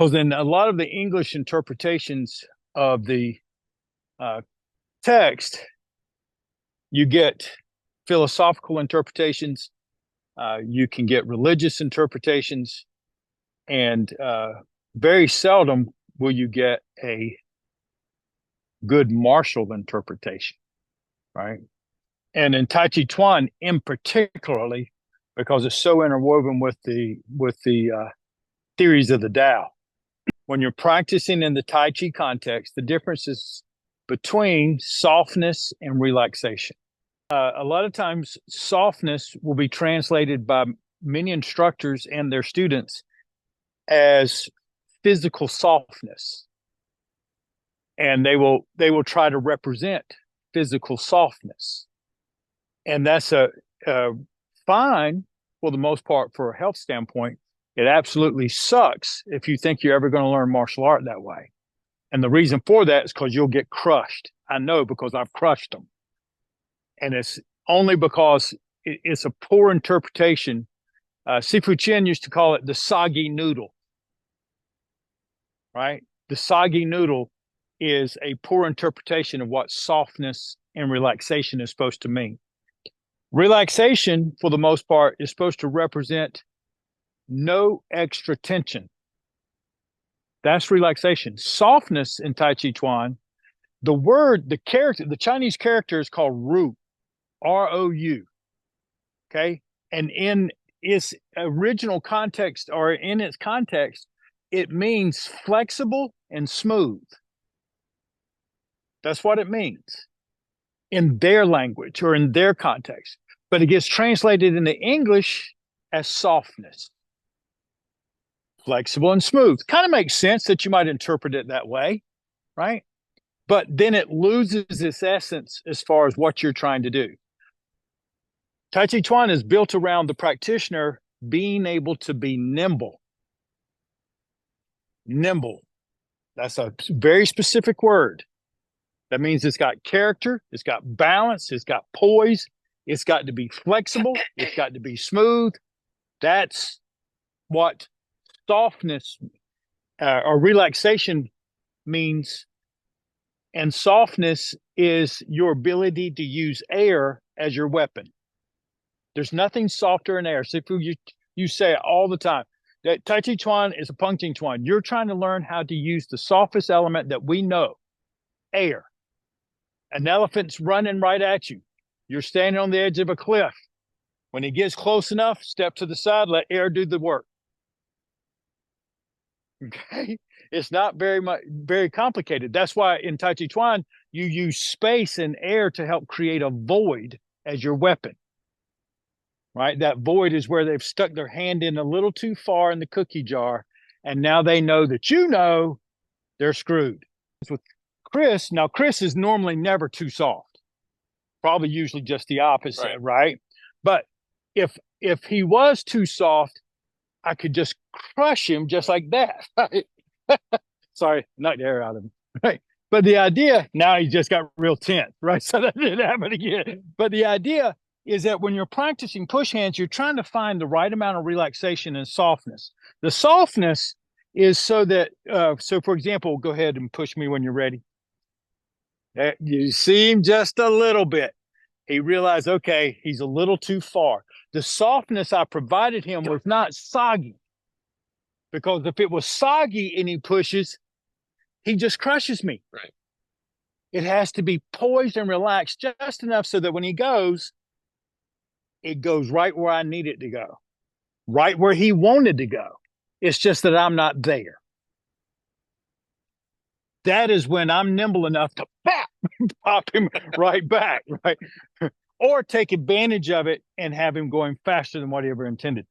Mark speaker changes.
Speaker 1: Because in a lot of the English interpretations of the text, you get philosophical interpretations, you can get religious interpretations, and very seldom will you get a good martial interpretation, right? And in Tai Chi Chuan, in particularly, because it's so interwoven with the theories of the Tao. When you're practicing in the Tai Chi context, the difference is between softness and relaxation. A lot of times, softness will be translated by many instructors and their students as physical softness, and they will try to represent physical softness, and that's a fine for the most part for a health standpoint. It absolutely sucks if you think you're ever going to learn martial art that way. And the reason for that is because you'll get crushed. I know, because I've crushed them. And it's only because it's a poor interpretation. Sifu Chen used to call it the soggy noodle, right? The soggy noodle is a poor interpretation of what softness and relaxation is supposed to mean. Relaxation, for the most part, is supposed to represent no extra tension. That's relaxation. Softness in Tai Chi Chuan, the character, the Chinese character is called Ru, R-O-U. Okay. And in its original context, or in its context, it means flexible and smooth. That's what it means in their language or in their context. But it gets translated into English as softness. Flexible and smooth. Kind of makes sense that you might interpret it that way, right? But then it loses its essence as far as what you're trying to do. Tai Chi Chuan is built around the practitioner being able to be nimble. Nimble. That's a very specific word. That means it's got character, it's got balance, it's got poise, it's got to be flexible, it's got to be smooth. That's what softness or relaxation means. And softness is your ability to use air as your weapon. There's nothing softer than air. So if you say it all the time, that Tai Chi Chuan is a Pengqing Chuan. You're trying to learn how to use the softest element that we know, air. An elephant's running right at you. You're standing on the edge of a cliff. When he gets close enough, step to the side, let air do the work. Okay, it's not very complicated. That's why in Tai Chi Chuan, you use space and air to help create a void as your weapon, right? That void is where they've stuck their hand in a little too far in the cookie jar, and now they know that they're screwed. With Chris, now Chris is normally never too soft, probably usually just the opposite, right? But if he was too soft, I could just crush him just like that. Right? Sorry, knocked the air out of him. Right. But the idea, now he just got real tense, right? So that didn't happen again. But the idea is that when you're practicing push hands, you're trying to find the right amount of relaxation and softness. The softness is so that, so for example, go ahead and push me when you're ready. You see him just a little bit. He realized, okay, he's a little too far. The softness I provided him was not soggy, because if it was soggy and he pushes, he just crushes me.
Speaker 2: Right.
Speaker 1: It has to be poised and relaxed just enough so that when he goes, it goes right where I need it to go, right where he wanted to go. It's just that I'm not there. That is when I'm nimble enough to pop him right back, right? Or take advantage of it and have him going faster than what he ever intended.